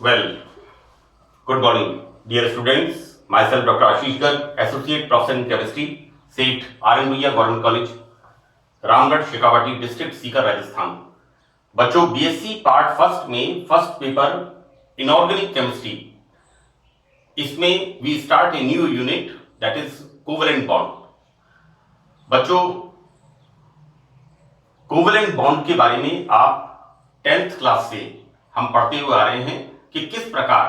Well, good morning, dear students. Myself, Dr. Ashish Garg, Associate Professor in Chemistry, SET, RN Bhuiya Government College, Ramgarh Shekhawati district Sikar Rajasthan. बच्चों, BSc part first में first paper inorganic chemistry, इसमें we start a new unit that is covalent bond. बच्चों, covalent bond के बारे में आप 10th class से हम पढ़ते हुए आ रहे हैं कि किस प्रकार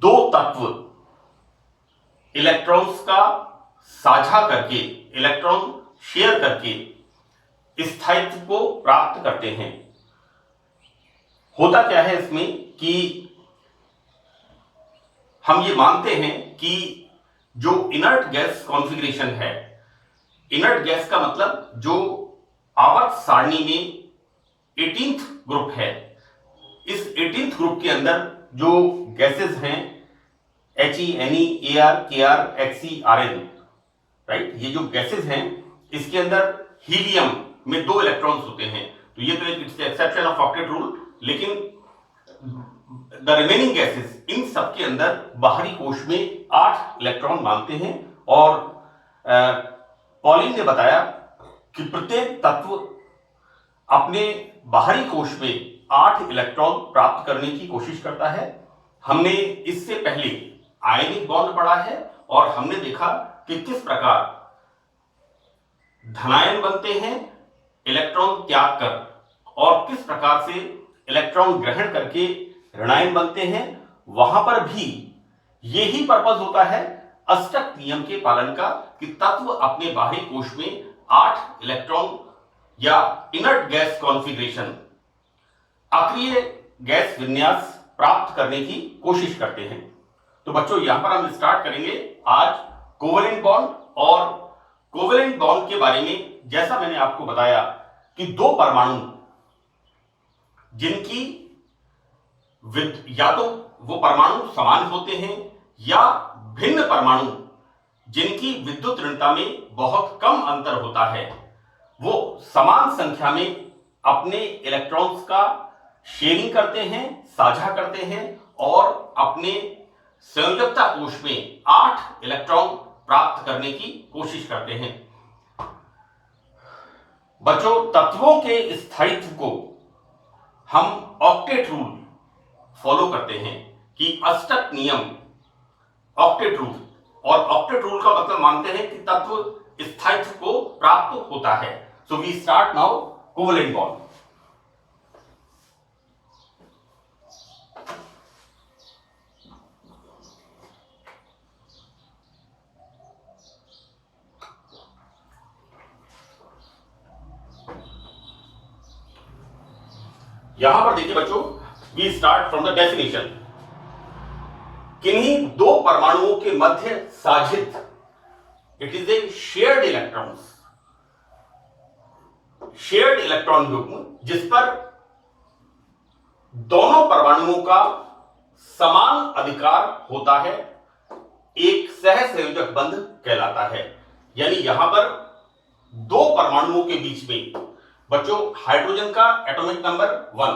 दो तत्व इलेक्ट्रॉन्स का साझा करके, इलेक्ट्रॉन शेयर करके स्थायित्व को प्राप्त करते हैं। होता क्या है इसमें कि हम ये मानते हैं कि जो इनर्ट गैस कॉन्फ़िगरेशन है, इनर्ट गैस का मतलब जो आवर्त सारणी में 18th ग्रुप है, इस 18th ग्रुप के अंदर जो गैसेस हैं HE, Ne, Ar, Kr, Xe, Rn, right, ये जो गैसेस हैं इसके अंदर हीलियम में 2 इलेक्ट्रॉन्स होते हैं। तो ये तो it's exception of octet rule, लेकिन द रिमेनिंग गैसेस इन सब के अंदर बाहरी कोश में 8 इलेक्ट्रॉन मांगते हैं। और पॉलिन ने बताया कि प्रत्येक तत्व अपने बाहरी कोश में 8 इलेक्ट्रॉन प्राप्त करने की कोशिश करता है। हमने इससे पहले आयनिक बॉन्ड पढ़ा है और हमने देखा कि किस प्रकार धनायन बनते हैं इलेक्ट्रॉन त्याग कर, और किस प्रकार से इलेक्ट्रॉन ग्रहण करके ऋणायन बनते हैं। वहां पर भी यही पर्पस होता है अष्टक नियम के पालन का कि तत्व अपने बाहरी कोश में 8 इलेक्ट्रॉन या इनर्ट गैस कॉन्फ़िगरेशन, अक्रिय गैस विन्यास प्राप्त करने की कोशिश करते हैं। तो बच्चों, यहां पर हम स्टार्ट करेंगे आज कोवेलेंट बॉन्ड। और कोवेलेंट बॉन्ड के बारे में जैसा मैंने आपको बताया कि दो परमाणु जिनकी या तो वो परमाणु समान होते हैं या भिन्न परमाणु जिनकी विद्युत ऋणता में बहुत कम अंतर होता है, वो समान संख्या में अपने इलेक्ट्रॉन्स का शेयरिंग करते हैं, साझा करते हैं और अपने संयोजकता कोश में 8 इलेक्ट्रॉन प्राप्त करने की कोशिश करते हैं। बच्चों, तत्वों के स्थायित्व को हम ऑक्टेट रूल फॉलो करते हैं कि अष्टक नियम, ऑक्टेट रूल, और ऑक्टेट रूल का मतलब मानते हैं कि तत्व स्थायित्व को प्राप्त होता है। So we start now covalent bond. यहां पर देखिए बच्चों, we start from the definition. किन्हीं दो परमाणुओं के मध्य साझित, it is a shared electrons, shared electron युग्म जिस पर दोनों परमाणुओं का समान अधिकार होता है, एक सहसंयोजक बंध कहलाता है। यानी यहां पर दो परमाणुओं के बीच में बच्चों हाइड्रोजन का एटॉमिक नंबर 1,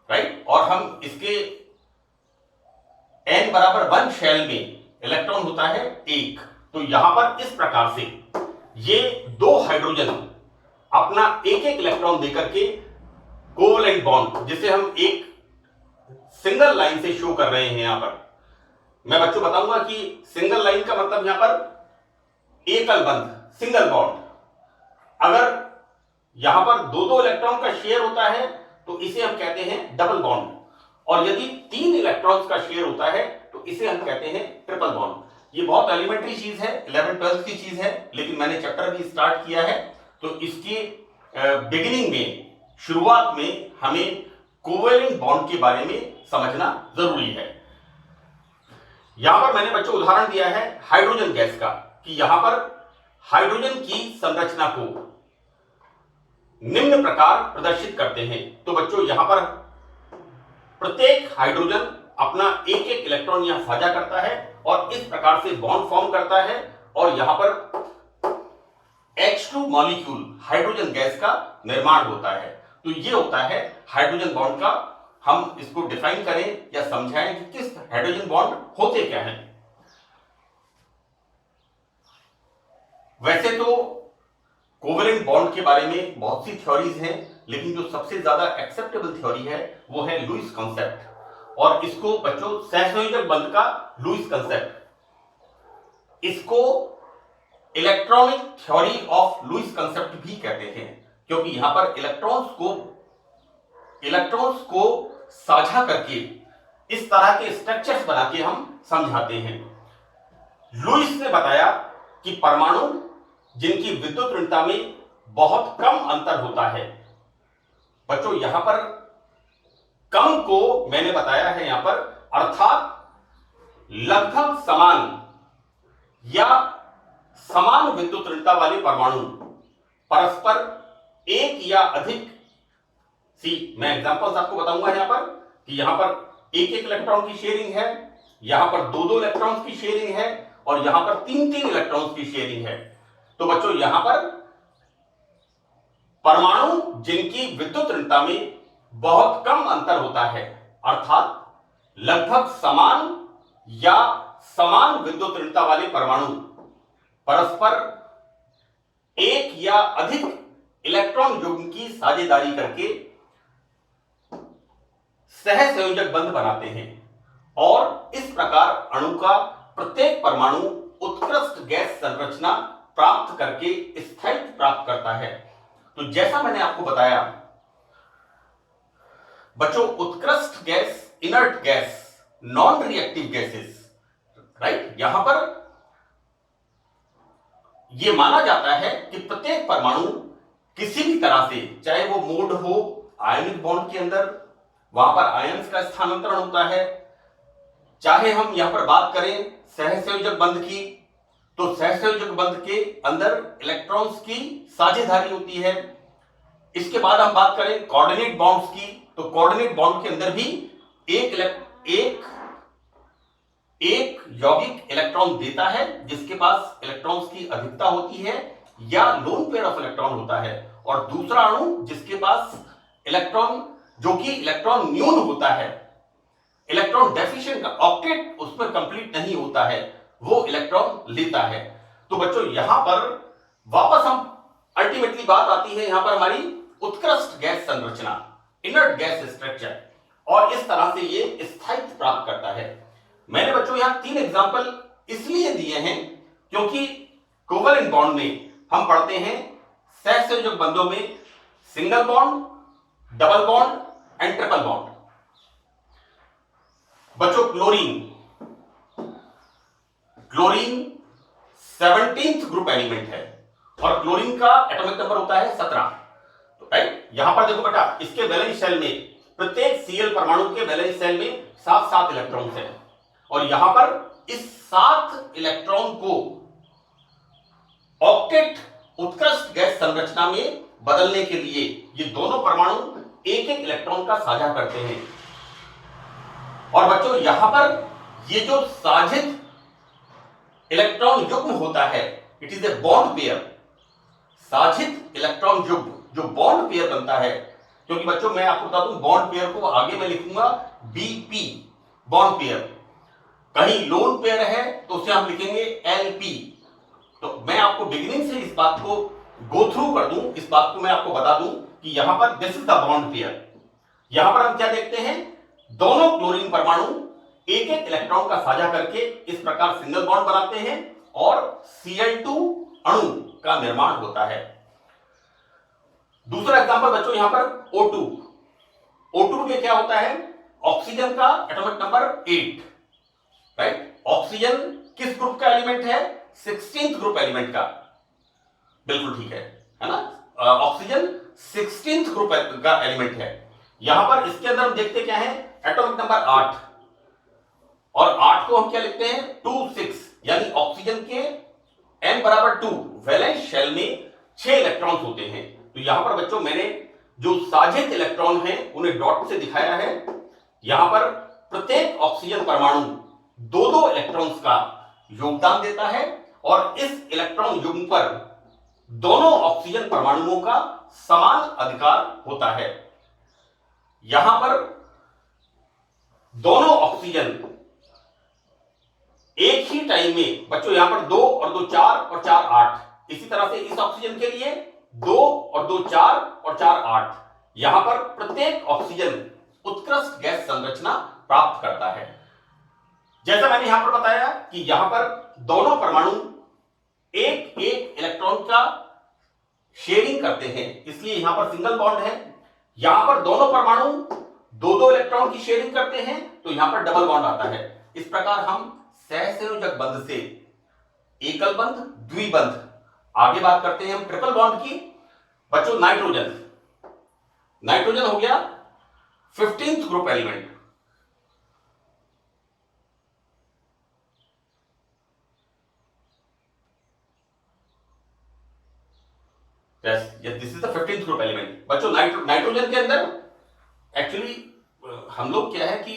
राइट, और हम इसके n बराबर 1 शेल में इलेक्ट्रॉन होता है 1। तो यहां पर इस प्रकार से ये दो हाइड्रोजन अपना एक एक इलेक्ट्रॉन देकर के कोवेलेंट बॉन्ड, जिसे हम एक सिंगल लाइन से शो कर रहे हैं। यहां पर मैं बच्चों बताऊंगा कि सिंगल लाइन का मतलब यहां पर एकल बंध, सिंगल बॉन्ड। अगर यहां पर दो इलेक्ट्रॉन का शेयर होता है तो इसे हम कहते हैं डबल बॉन्ड, और यदि 3 इलेक्ट्रॉन्स का शेयर होता है तो इसे हम कहते हैं ट्रिपल बॉन्ड। ये बहुत एलिमेंट्री चीज है, 11th-12th की चीज है, लेकिन मैंने चैप्टर भी स्टार्ट किया है तो इसकी बिगिनिंग में, शुरुआत में हमें कोवेलेंट बॉन्ड के बारे में समझना जरूरी है। यहां पर मैंने बच्चों उदाहरण दिया है हाइड्रोजन गैस का कि यहां पर हाइड्रोजन की संरचना को निम्न प्रकार प्रदर्शित करते हैं। तो बच्चों, यहां पर प्रत्येक हाइड्रोजन अपना एक एक इलेक्ट्रॉन यहां साझा करता है और इस प्रकार से बॉन्ड फॉर्म करता है, और यहां पर H2 मॉलिक्यूल हाइड्रोजन गैस का निर्माण होता है। तो ये होता है हाइड्रोजन बॉन्ड का हम इसको डिफाइन करें या समझाएं कि किस हाइड्रोजन बॉन्ड होते क्या हैं। वैसे तो कोवेलेंट बॉन्ड के बारे में बहुत सी थ्योरीज हैं, लेकिन जो सबसे ज्यादा एक्सेप्टेबल थ्योरी है वो है लुईस कांसेप्ट, और इसको बच्चों सहसंयोजक बंध का लुईस कांसेप्ट, इसको electronic theory of Lewis concept भी कहते हैं, क्योंकि यहां पर इलेक्ट्रॉन्स को साझा करके इस तरह के स्ट्रक्चर्स बना के हम समझाते हैं। लुईस ने बताया कि परमाणु जिनकी विद्युत ऋणता में बहुत कम अंतर होता है, बच्चों यहां पर कम को मैंने बताया है यहां पर, अर्थात लगभग समान या समान विद्युत ऋणता वाले परमाणु परस्पर एक या अधिक मैं एग्जांपल्स आपको बताऊंगा यहां पर कि यहां पर एक इलेक्ट्रॉन की शेयरिंग है, यहां पर दो इलेक्ट्रॉन्स की शेयरिंग है, और यहां पर तीन इलेक्ट्रॉन्स की शेयरिंग है। तो बच्चों यहां पर परमाणु जिनकी विद्युत ऋणता में बहुत कम अंतर होता है, अर्थात लगभग समान या समान विद्युत ऋणता वाले परमाणु परस्पर एक या अधिक इलेक्ट्रॉन युग्म की साझेदारी करके सहसंयोजक बंध बनाते हैं, और इस प्रकार अणु का प्रत्येक परमाणु उत्कृष्ट गैस संरचना प्राप्त करके स्थायित्व प्राप्त करता है। तो जैसा मैंने आपको बताया बच्चों, उत्कृष्ट gas, inert gas, non reactive gases, right, यहां पर यह माना जाता है कि प्रत्येक परमाणु किसी भी तरह से, चाहे वो मोड हो आयनिक बॉन्ड के अंदर, वहां पर आयंस का स्थानांतरण होता है, चाहे हम यहां पर बात करें सहसंयोजक बंध की, तो सहसंयोजक बंध के अंदर इलेक्ट्रॉन्स की साझेदारी होती है। इसके बाद हम बात करें कोऑर्डिनेट बॉन्ड्स की, तो कोऑर्डिनेट बॉन्ड के अंदर भी एक यौगिक इलेक्ट्रॉन देता है जिसके पास इलेक्ट्रॉन्स की अधिकता होती है या लोन पेयर ऑफ इलेक्ट्रॉन होता है, और दूसरा अणु जिसके पास इलेक्ट्रॉन जो कि इलेक्ट्रॉन न्यून होता है, इलेक्ट्रॉन डेफिशिएंट का ऑक्टेट उसमें कंप्लीट नहीं होता है, वो इलेक्ट्रॉन लेता है। तो बच्चों यहां पर वापस हम अल्टीमेटली बात आती है यहां पर हमारी उत्कृष्ट गैस संरचना, इनर्ट गैस स्ट्रक्चर, और इस तरह से ये स्थायित्व प्राप्त करता है। मैंने बच्चों यहां तीन एग्जांपल इसलिए दिए हैं क्योंकि कोवेलेंट बॉन्ड में हम पढ़ते हैं सहसंयोजक बंधों में single bond, double bond and triple bond. बच्चों क्लोरीन 17th ग्रुप एलिमेंट है, और क्लोरीन का एटॉमिक नंबर होता है 17। तो राइट, यहां पर देखो बेटा, इसके वैलेंस शेल में प्रत्येक Cl परमाणु के वैलेंस शेल में 7 इलेक्ट्रॉन्स हैं, और यहां पर इस 7 इलेक्ट्रॉन को ऑक्टेट उत्कृष्ट गैस संरचना में बदलने के लिए ये दोनों परमाणु एक इलेक्ट्रॉन का साझा करते हैं। और बच्चों यहां पर ये जो साझित इलेक्ट्रॉन युग्म होता है, it is a bond pair, साझित इलेक्ट्रॉन युग्म जो बॉन्ड पेयर बनता है, क्योंकि बच्चों मैं आपको बता दूं बॉन्ड पेयर को आगे मैं लिखूंगा बीपी बॉन्ड पेयर, कहीं लोन पेयर है तो उसे हम लिखेंगे एलपी। तो मैं आपको बिगिनिंग से इस बात को गो थ्रू कर दूं, इस बात को मैं आपको बता दूं कि यहां पर this is the bond pair. यहां पर हम क्या देखते हैं, दोनों क्लोरीन परमाणु एक इलेक्ट्रॉन का साझा करके इस प्रकार सिंगल बॉन्ड बनाते हैं और Cl2 अणु का निर्माण होता है। दूसरा एग्जांपल बच्चों यहां पर O2 में क्या होता है, ऑक्सीजन का एटॉमिक नंबर 8, राइट, ऑक्सीजन किस ग्रुप का एलिमेंट है, 16th ग्रुप एलिमेंट का, बिल्कुल ठीक है ना, ऑक्सीजन 16th ग्रुप का एलिमेंट है। यहां पर इसके अंदर हम देखते क्या है, एटॉमिक नंबर 8, और 8 को हम क्या लिखते हैं 2 6, यानी ऑक्सीजन के n बराबर 2 वैलेंस शेल में 6 इलेक्ट्रॉन्स होते हैं। तो यहां पर बच्चों मैंने जो साझित इलेक्ट्रॉन हैं उन्हें डॉट से दिखाया है। यहां पर प्रत्येक ऑक्सीजन परमाणु 2 इलेक्ट्रॉन्स का योगदान देता है, और इस इलेक्ट्रॉन युग्म पर दोनों ऑक्सीजन परमाणुओं का समान अधिकार होता है। यहां पर दोनों ऑक्सीजन एक ही टाइम में, बच्चों यहां पर 2 और 2 4 और 4 8, इसी तरह से इस ऑक्सीजन के लिए 2 और 2 4 और 4 8, यहां पर प्रत्येक ऑक्सीजन उत्कृष्ट गैस संरचना प्राप्त करता है। जैसा मैंने यहां पर बताया कि यहां पर दोनों परमाणु एक एक इलेक्ट्रॉन का शेयरिंग करते हैं, इसलिए यहां पर सिंगल बॉन्ड है। यहां पर दोनों परमाणु दो दो इलेक्ट्रॉन की शेयरिंग करते हैं तो यहां पर डबल बॉन्ड आता है। इस प्रकार हम सहसंयोजक बंध से एकल बंध, द्विबंध, आगे बात करते हैं हम ट्रिपल बॉन्ड की। बच्चों नाइट्रोजन, नाइट्रोजन हो गया 15th group element. This is the 15th group element. बच्चों नाइट्रोजन के अंदर एक्चुअली हम लोग क्या है कि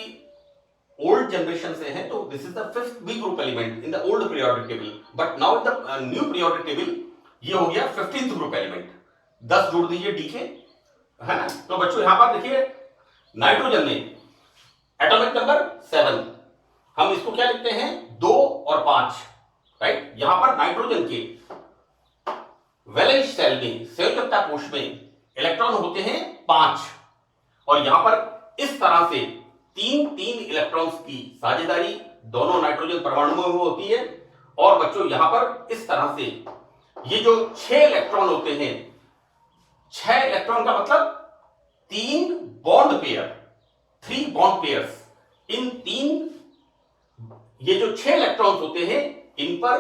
ओल्ड जनरेशन से है, तो this is the 5th B group element in the old periodic table, but now in the new periodic table ये हो गया 15th ग्रुप एलिमेंट। 10 जोड़ दीजिए डी के, है ना। तो बच्चों यहां पर देखिए नाइट्रोजन में एटॉमिक नंबर 7, हम इसको क्या लिखते हैं 2 और 5, राइट। यहां पर नाइट्रोजन के वैलेंस शेल में, संयोजकता कोश में इलेक्ट्रॉन होते हैं 5, और यहां पर इस तरह से 3 इलेक्ट्रॉन्स की साझेदारी दोनों नाइट्रोजन परमाणुओं में होती है। और बच्चों यहां पर इस तरह से ये जो 6 इलेक्ट्रॉन होते हैं, 6 इलेक्ट्रॉन का मतलब 3 बॉन्ड पेयर, 3 बॉन्ड पेयर्स, इन 3 ये जो 6 इलेक्ट्रॉन्स होते हैं इन पर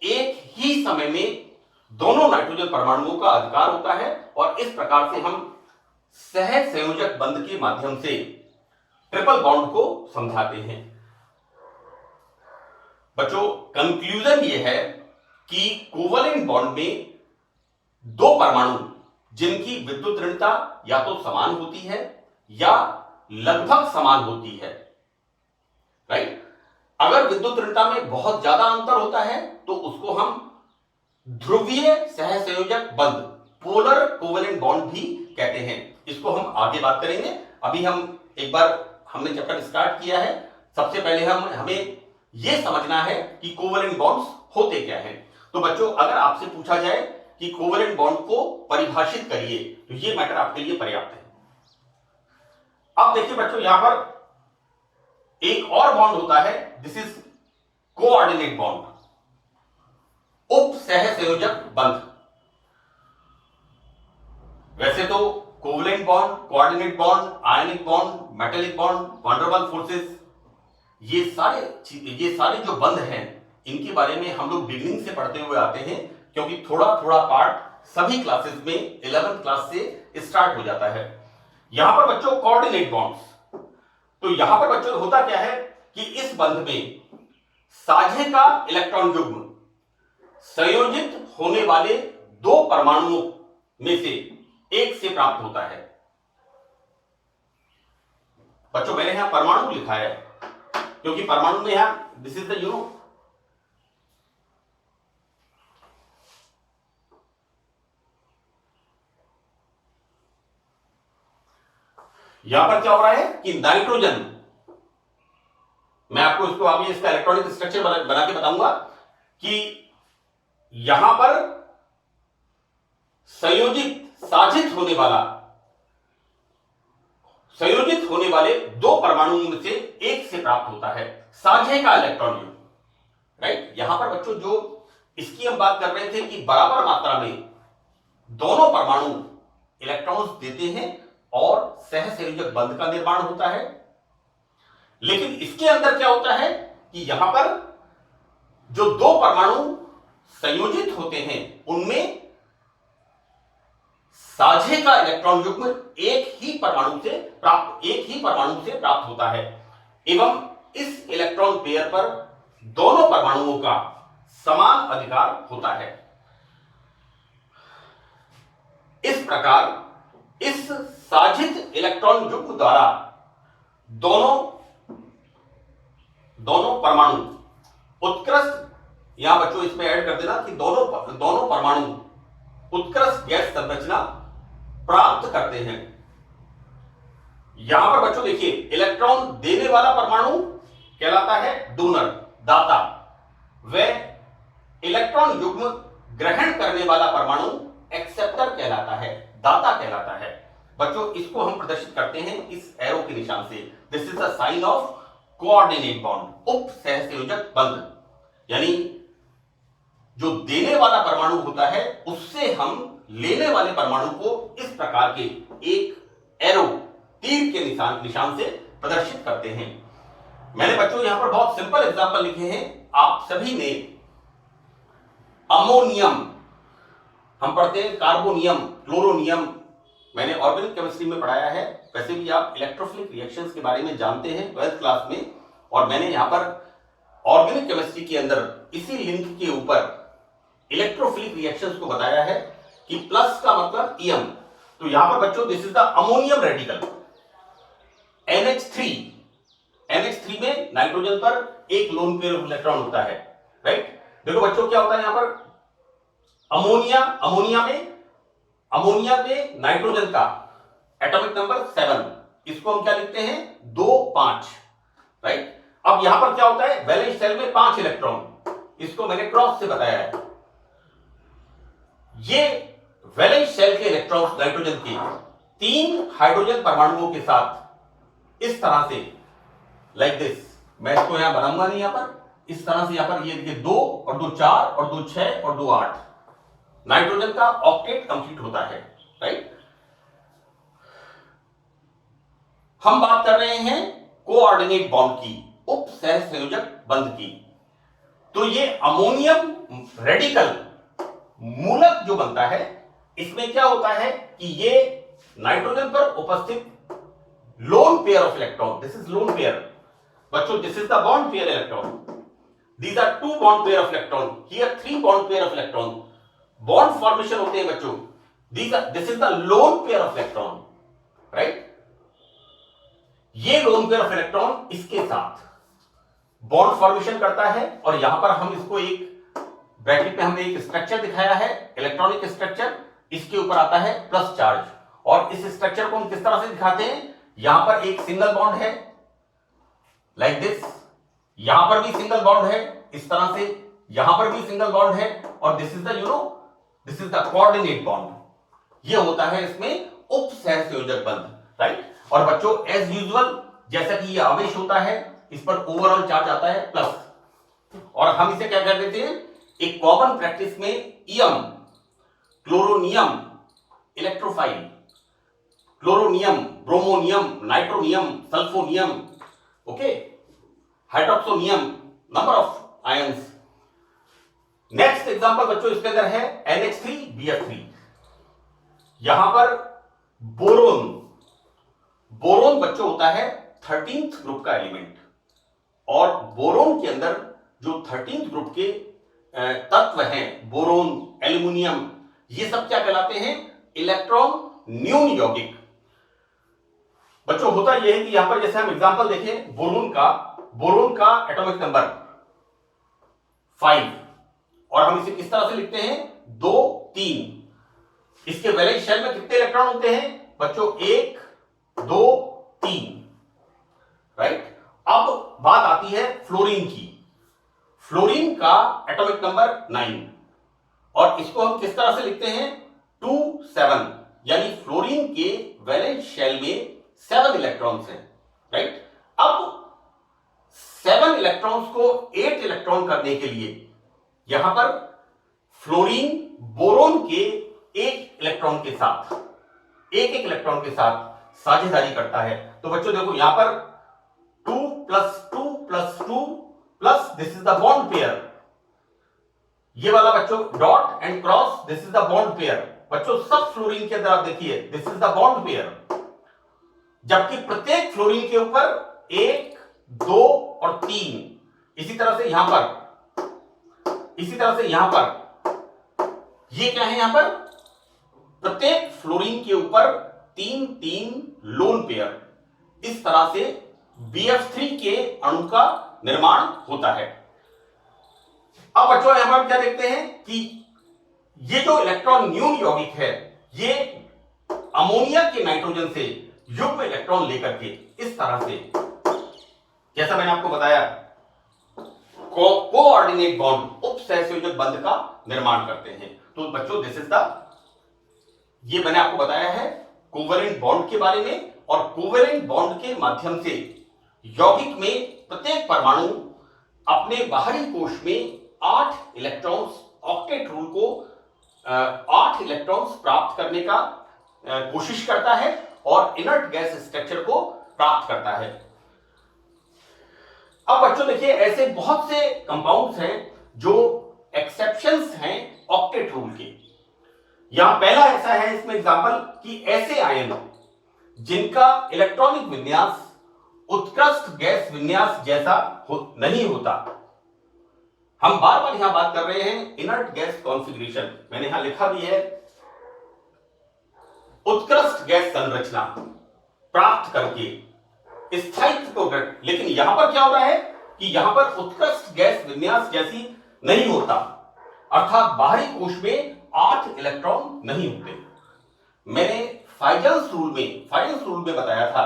एक ही समय में दोनों नाइट्रोजन परमाणुओं का अधिकार होता है, और इस प्रकार से हम सहसंयोजक बंध के माध्यम से ट्रिपल बॉन्ड को समझाते हैं। बच्चों कंक्लूजन यह है कि कोवलेंट बॉन्ड में दो परमाणु जिनकी विद्युत ऋणता या तो समान होती है या लगभग समान होती है, राइट। अगर विद्युत ऋणता में बहुत ज्यादा अंतर होता है तो उसको हम ध्रुवीय सहसंयोजक बंध, पोलर कोवेलेंट बॉन्ड भी कहते हैं। इसको हम आगे बात करेंगे। अभी हम एक बार हमने चैप्टर स्टार्ट किया है, सबसे पहले हमें यह समझना है कि कोवेलेंट बॉन्ड्स होते क्या हैं। तो बच्चों अगर आपसे पूछा जाए कि कोवेलेंट बॉन्ड को परिभाषित करिए तो यह मैटर आपके लिए पर्याप्त है। अब देखिए बच्चों यहां पर एक और बॉन्ड होता है, दिस इज कोऑर्डिनेट बॉन्ड, उप सहसंयोजक बंध। वैसे तो covalent bond, coordinate bond, ionic bond, metallic bond, van der Waals forces, ये सारे जो बंध हैं इनके बारे में हम लोग बिगिनिंग से पढ़ते हुए आते हैं, क्योंकि थोड़ा थोड़ा पार्ट सभी क्लासेस में 11th क्लास से स्टार्ट हो जाता है। यहां पर बच्चों कोऑर्डिनेट बॉन्ड्स, तो यहां पर बच्चों होता क्या है कि इस बंध में साझे का इलेक्ट्रॉन युग्म संयोजित होने वाले दो परमाणुओं में से एक से प्राप्त होता है। बच्चों मैंने यहां परमाणु लिखा है क्योंकि परमाणु में यहां दिस इज द यहां पर क्या हो रहा है कि नाइट्रोजन, मैं आपको इसको आगे इसका इलेक्ट्रॉनिक स्ट्रक्चर बना के बताऊंगा कि यहां पर संयोजित होने वाले दो परमाणुओं में से एक से प्राप्त होता है साझे का इलेक्ट्रॉन युग्म, राइट। यहां पर बच्चों जो इसकी हम बात कर रहे थे कि बराबर मात्रा में दोनों परमाणु इलेक्ट्रॉन्स देते हैं और सहसंयोजक बंध का निर्माण होता है। लेकिन इसके अंदर क्या होता है कि यहां पर जो दो परमाणु संयोजित होते हैं उनमें साझे का इलेक्ट्रॉन युग्म एक ही परमाणु से प्राप्त होता है, एवं इस इलेक्ट्रॉन पेयर पर दोनों परमाणुओं का समान अधिकार होता है। इस प्रकार इस साझित इलेक्ट्रॉन युग्म द्वारा दोनों परमाणु उत्कृष्ट, यहां बच्चों इसमें ऐड कर देना कि दोनों परमाणु उत्कृष्ट गैस संरचना प्राप्त करते हैं। यहां पर बच्चों देखिए, इलेक्ट्रॉन देने वाला परमाणु कहलाता है डोनर, दाता। वह इलेक्ट्रॉन युग्म ग्रहण करने वाला परमाणु एक्सेप्टर कहलाता है, दाता कहलाता है। बच्चों इसको हम प्रदर्शित करते हैं इस एरो के निशान से। This is the sign of coordinate bond, उप सहसंयोजक बंध। यानी जो देने वाला परमाणु होता है उससे हम लेने वाले परमाणु को इस प्रकार के एक एरो, तीर के निशान से प्रदर्शित करते हैं। मैंने बच्चों यहां पर बहुत सिंपल एग्जांपल लिखे हैं। आप सभी ने अमोनियम, हम पढ़ते हैं कार्बोनियम, क्लोरोनियम, मैंने ऑर्गेनिक केमिस्ट्री में पढ़ाया है। वैसे भी आप इलेक्ट्रोफिलिक रिएक्शंस के बारे में जानते हैं 12th क्लास में। और मैंने यहां पर ऑर्गेनिक केमिस्ट्री के अंदर इसी लिंक के ऊपर इलेक्ट्रोफिलिक रिएक्शंस को बताया है कि प्लस का मतलब ईएम। तो यहां पर बच्चों this is the ammonium radical NH3। NH3 में नाइट्रोजन पर एक लोन पेयर ऑफ इलेक्ट्रॉन होता है, राइट। देखो बच्चों क्या होता है यहां पर, अमोनिया में नाइट्रोजन का एटॉमिक नंबर 7, इसको हम क्या लिखते हैं 2 5, राइट। अब यहां पर क्या होता है, वैलेंस शेल में 5 इलेक्ट्रॉन, इसको मैंने क्रॉस से बताया है। ये वैलेंस शेल के इलेक्ट्रॉन्स नाइट्रोजन के 3 हाइड्रोजन परमाणुओं के साथ इस तरह से, लाइक दिस, मैं इसको यहां बनाऊंगा नहीं, यहां पर इस तरह से, यहां पर ये देखिए 2 और 2 4 और 2 6 और 2 8, नाइट्रोजन का ऑक्टेट कंप्लीट होता है, राइट। हम बात कर रहे हैं कोऑर्डिनेट बॉन्ड की, उप सहसंयोजक बंध की। तो ये अमोनियम रेडिकल मूलक जो बनता है, इसमें क्या होता है कि ये नाइट्रोजन पर उपस्थित lone pair of electron, this is lone pair बच्चों, this is the bond pair electron, these are 2 bond pair of electron, here 3 bond pair of electron, bond formation होते हैं बच्चों, this is the lone pair of electron, right। ये lone pair of electron इसके साथ bond formation करता है। और यहां पर हम इसको एक ब्रैकेट में हमने एक स्ट्रक्चर दिखाया है, इलेक्ट्रॉनिक स्ट्रक्चर, इसके ऊपर आता है प्लस चार्ज। और इस स्ट्रक्चर को हम किस तरह से दिखाते हैं, यहां पर एक सिंगल बॉन्ड है लाइक दिस, यहां पर भी सिंगल बॉन्ड है इस तरह से, यहां पर भी सिंगल बॉन्ड है, और this is the this is the coordinate bond. ये होता है इसमें उप सहसंयोजक बंध, राइट। और बच्चों एज यूजुअल जैसा कि ये आवेश होता है, इस पर ओवरऑल चार्ज आता है प्लस। और हम इसे क्या कर देते हैं, एक कॉमन प्रैक्टिस में E M, chloronium electrophile, chloronium, bromonium, nitronium, sulphonium, okay, hydroxonium, number of ions. Next example बच्चों इसके अंदर है NH3BF3। यहां पर बोरोन, बोरोन बच्चों होता है 13th ग्रुप का एलिमेंट। और बोरोन के अंदर जो 13th ग्रुप के तत्व हैं, बोरोन, एल्यूमिनियम, ये सब क्या कहलाते हैं, इलेक्ट्रॉन न्यून यौगिक। बच्चों होता यह है कि यहां पर जैसे हम एग्जांपल देखें बोरोन का एटॉमिक नंबर 5, और हम इसे किस तरह से लिखते हैं 2 3। इसके वैलेंस शेल में कितने इलेक्ट्रॉन होते हैं बच्चों, 1 2 3, राइट। अब बात आती है फ्लोरीन की। फ्लोरीन का एटॉमिक नंबर 9, और इसको हम किस तरह से लिखते हैं 2 7, यानी फ्लोरीन के वैलेंस शेल में 7 इलेक्ट्रॉन्स हैं, राइट। अब 7 इलेक्ट्रॉन्स को 8 इलेक्ट्रॉन करने के लिए यहां पर फ्लोरीन बोरोन के एक एक इलेक्ट्रॉन के साथ साझेदारी करता है। तो बच्चों देखो यहां पर 2 + 2 + 2 plus this is the bond pair, ये वाला बच्चों dot and cross, this is the bond pair. बच्चों सब फ्लोरीन के अंदर आप देखिए this is the bond pair, जबकि प्रत्येक फ्लोरीन के ऊपर 1 2 और 3, इसी तरह से यहां पर ये क्या है, यहां पर प्रत्येक फ्लोरीन के ऊपर 3 3 लोन पेयर, इस तरह से BF3 के अणु का निर्माण होता है। अब बच्चों यहां पर क्या देखते हैं कि ये जो इलेक्ट्रॉन न्यून यौगिक है, ये अमोनिया के नाइट्रोजन से युग्म इलेक्ट्रॉन लेकर के इस तरह से, जैसा मैंने आपको बताया, कोऑर्डिनेट बॉन्ड, उपसहसंयोजक बंध का निर्माण करते हैं। तो बच्चों दिस इज द, ये मैंने आपको बताया है कोवेलेंट बॉन्ड के बारे में, और कोवेलेंट बॉन्ड के माध्यम से यौगिक में प्रत्येक परमाणु अपने बाहरी कोश में 8 इलेक्ट्रॉन्स, ऑक्टेट रूल को 8 इलेक्ट्रॉन्स प्राप्त करने का कोशिश करता है और इनर्ट गैस स्ट्रक्चर को प्राप्त करता है। अब बच्चों देखिए, ऐसे बहुत से कंपाउंड्स हैं जो एक्सेप्शंस हैं ऑक्टेट रूल के। यहां पहला ऐसा है इसमें एग्जांपल कि ऐसे आयन जिनका इलेक्ट्रॉनिक विन्यास उत्कृष्ट गैस विन्यास जैसा नहीं होता। हम बार बार यहां बात कर रहे हैं इनर्ट गैस कॉन्फ़िगरेशन, मैंने यहां लिखा भी है उत्कृष्ट गैस संरचना प्राप्त करके स्थायित्व को, लेकिन यहां पर क्या हो रहा है कि यहां पर उत्कृष्ट गैस विन्यास जैसी नहीं होता, अर्थात बाहरी कोश में 8 इलेक्ट्रॉन नहीं होते। मैंने फाइजेंस रूल में बताया था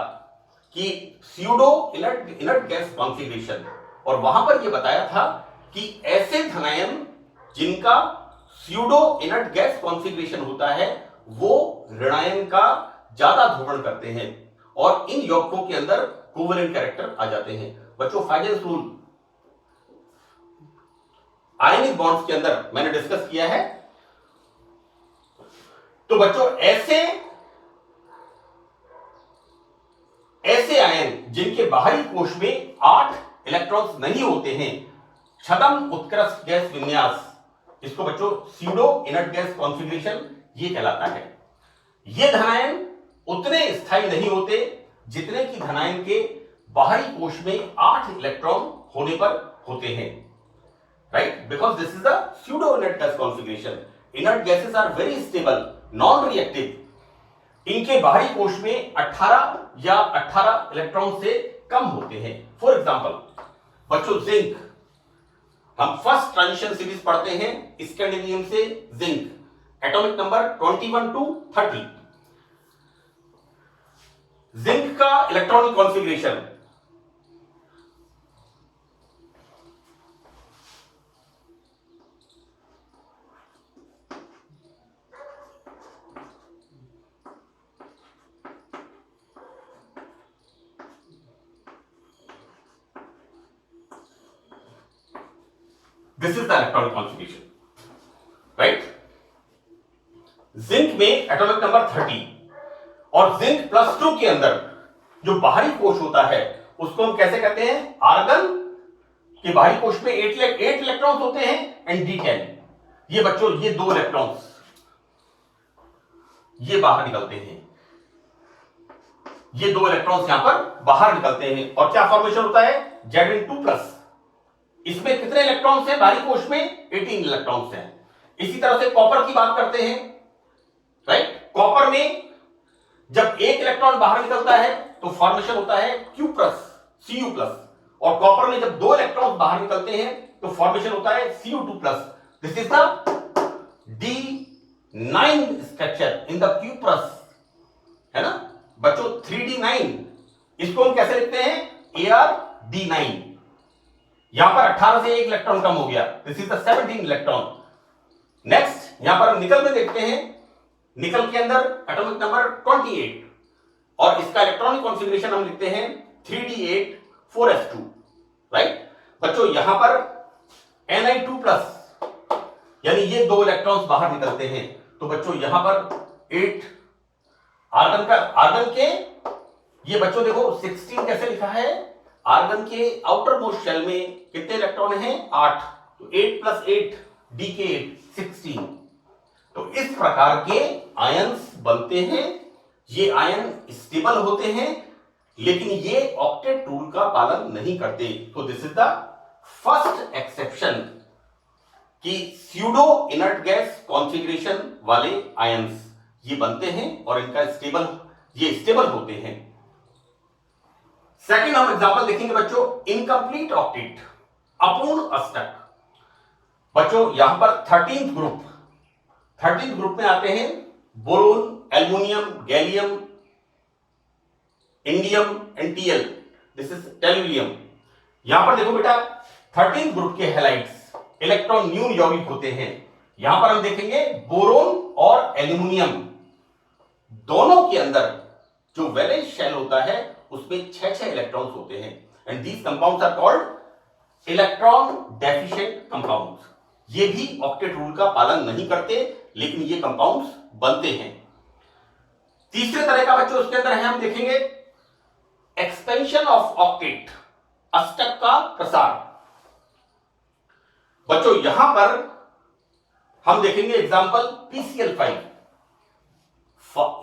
कि स्यूडो इनर्ट गैस कॉन्फ़िगरेशन, और वहां पर यह बताया था कि ऐसे धनायन जिनका स्यूडो इनर्ट गैस कॉन्फ़िगरेशन होता है वो ऋणायन का ज्यादा ध्रुवण करते हैं और इन यौगिकों के अंदर कोवेलेंट कैरेक्टर आ जाते हैं। बच्चों फाइजेंस रूल आयनिक बॉन्ड्स के अंदर मैंने डिस्कस किया है। तो बच्चों ऐसे आयन जिनके बाहरी कोश में 8 इलेक्ट्रॉन्स नहीं होते हैं, छद्म उत्कृष्ट गैस विन्यास, इसको बच्चों स्यूडो इनर्ट गैस कॉन्फ़िगरेशन ये कहलाता है। ये धनायन उतने स्थायी नहीं होते जितने कि धनायन के बाहरी कोश में 8 इलेक्ट्रॉन होने पर होते हैं, right? Because this is the pseudo inert gas configuration. Inert gases are very stable, non reactive. इनके बाहरी कोश में 18 या 18 इलेक्ट्रॉन से कम होते हैं। फॉर एग्जांपल बच्चों जिंक, हम फर्स्ट ट्रांजिशन सीरीज पढ़ते हैं स्कैंडिनेवियम से zinc, atomic number 21 to 30। Zinc का electronic configuration, this is the electronic configuration, right? Zinc में एटॉमिक नंबर 30 और जिंक +2 के अंदर जो बाहरी कोश होता है उसको हम कैसे कहते हैं? आर्गन के बाहरी कोश में 8 इलेक्ट्रॉन्स होते हैं एंड D10। ये बच्चों ये 2 इलेक्ट्रॉन्स ये बाहर निकलते हैं, ये 2 इलेक्ट्रॉन्स यहां पर बाहर निकलते हैं और क्या फॉर्मेशन होता है? Zn2+। इसमें कितने इलेक्ट्रॉन्स हैं बाहरी कोश में? 18 इलेक्ट्रॉन्स हैं। इसी तरह से कॉपर की बात करते हैं, राइट? कॉपर में जब 1 इलेक्ट्रॉन बाहर निकलता है तो फॉर्मेशन होता है Q+, Cu+, और कॉपर में जब 2 इलेक्ट्रॉन्स बाहर निकलते हैं तो फॉर्मेशन होता है Cu2+। This is the D9 structure in the Q+, है ना बच्चों? 3D9, इसको हम कैसे लिखते हैं? ArD9। यहां पर 18 से 1 इलेक्ट्रॉन कम हो गया, this is the 17 electron. Next यहां पर हम निकल में देखते हैं, निकल के अंदर एटॉमिक नंबर 28 और इसका इलेक्ट्रॉनिक कॉन्फ़िगरेशन हम लिखते हैं 3D8 4s2, राइट? बच्चों यहां पर Ni2+, यानी ये 2 इलेक्ट्रॉन्स बाहर निकलते हैं, तो बच्चों यहां पर 8 आर्गन के, ये बच्चों देखो 16 कैसे लिखा है? आर्गन के आउटर मोस्ट शेल में कितने इलेक्ट्रॉन हैं? 8, तो 8 + 8 D के 16। तो इस प्रकार के आयंस बनते हैं। ये आयन स्टेबल होते हैं लेकिन ये ऑक्टेट रूल का पालन नहीं करते। तो this is the first exception कि स्यूडो इनर्ट गैस कॉन्फ़िगरेशन वाले आयंस ये बनते हैं और इनका स्टेबल होते हैं। सेकंड हम एग्जांपल देखेंगे बच्चों, इनकम्प्लीट ऑक्टेट, अपूर्ण अष्टक। बच्चों यहां पर 13th ग्रुप में आते हैं boron aluminium, gallium, indium and TL, this is tellurium. यहां पर देखो बेटा 13 ग्रुप के हैलाइड्स इलेक्ट्रॉन न्यून यौगिक होते हैं। यहां पर हम देखेंगे बोरोन और एल्युमिनियम दोनों के अंदर जो वैलेंस शेल होता है उसमें 6 इलेक्ट्रॉन्स होते हैं and these compounds are called electron deficient compounds. ये भी ऑक्टेट रूल का पालन नहीं करते लेकिन ये कंपाउंड्स बनते हैं। तीसरे तरह का बच्चों उसके अंदर है, हम देखेंगे एक्सपेंशन ऑफ ऑक्टेट, अष्टक का प्रसार। बच्चों यहां पर हम देखेंगे एग्जांपल PCl5।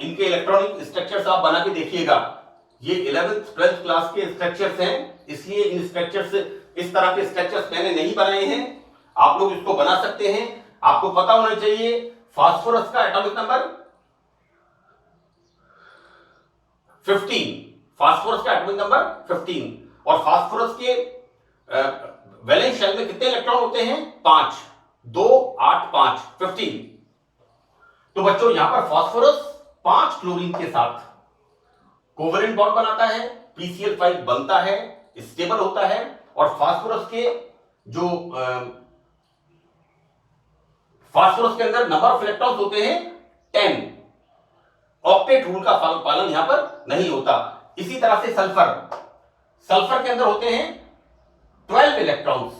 इनके इलेक्ट्रॉनिक स्ट्रक्चर्स आप बना के देखिएगा। ये 11th 12th क्लास के स्ट्रक्चर्स हैं, इसलिए इन स्ट्रक्चर्स इस तरह के स्ट्रक्चर्स मैंने नहीं बनाए हैं, आप लोग इसको बना सकते हैं। आपको पता होना चाहिए फास्फोरस का एटॉमिक नंबर 15, फास्फोरस का एटॉमिक नंबर 15 और फास्फोरस के वैलेंस शेल में कितने इलेक्ट्रॉन होते हैं? 5, 2, 8, 5, 15। तो बच्चों यहां पर फास्फोरस 5 क्लोरीन के साथ कोवेलेंट बॉन्ड बनाता है, PCl5 बनता है, स्टेबल होता है और फास्फोरस के जो फास्फोरस के अंदर नंबर ऑफ इलेक्ट्रॉन्स होते हैं 10। ऑक्टेट रूल का पालन यहां पर नहीं होता। इसी तरह से सल्फर के अंदर होते हैं 12 इलेक्ट्रॉन्स,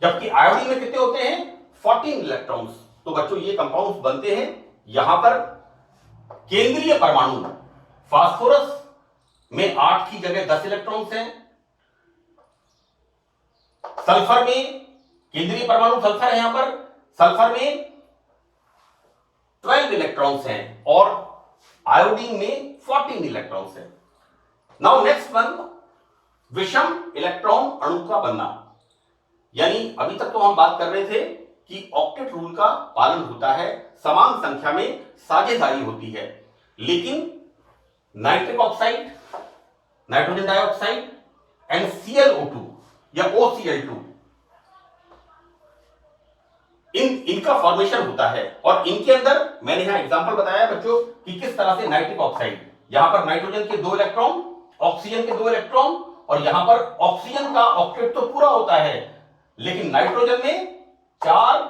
जबकि आयोडीन में कितने होते हैं? 14 इलेक्ट्रॉन्स। तो बच्चों ये कंपाउंड्स बनते हैं। यहां पर केंद्रीय परमाणु फास्फोरस में 8 की जगह 10 इलेक्ट्रॉन्स हैं। सल्फर में केंद्रीय परमाणु सल्फर है, यहां पर सल्फर में 12 इलेक्ट्रॉन्स हैं और आयोडीन में 14 इलेक्ट्रॉन्स हैं। नाउ नेक्स्ट वन, विषम इलेक्ट्रॉन अणु का बनना। यानी अभी तक तो हम बात कर रहे थे कि ऑक्टेट रूल का पालन होता है, समान संख्या में साझेदारी होती है, लेकिन nitric oxide, nitrogen dioxide and ClO2 या OCl2 इनका फॉर्मेशन होता है और इनके अंदर मैंने यहां एग्जांपल बताया बच्चों कि किस तरह से नाइट्रिक ऑक्साइड, यहां पर नाइट्रोजन के 2 इलेक्ट्रॉन, ऑक्सीजन के 2 इलेक्ट्रॉन और यहां पर ऑक्सीजन का ऑक्टेट तो पूरा होता है लेकिन नाइट्रोजन में 4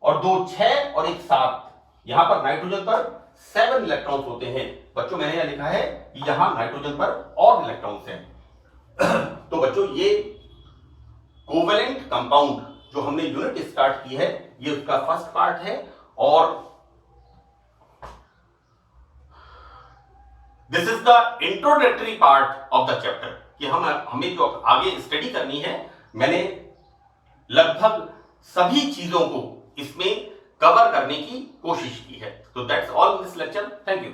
और 2 6 और 1 7, यहां पर नाइट्रोजन पर 7 इलेक्ट्रॉन्स होते हैं। बच्चों मैंने यहां लिखा है कि यहां नाइट्रोजन पर और इलेक्ट्रॉन्स हैं। तो बच्चों ये कोवेलेंट कंपाउंड जो हमने यूनिट स्टार्ट की है ये उसका फर्स्ट पार्ट है और this is the introductory part of the chapter कि हमें जो आगे स्टडी करनी है, मैंने लगभग सभी चीजों को इसमें कवर करने की कोशिश की है। तो that's all in this lecture. Thank you.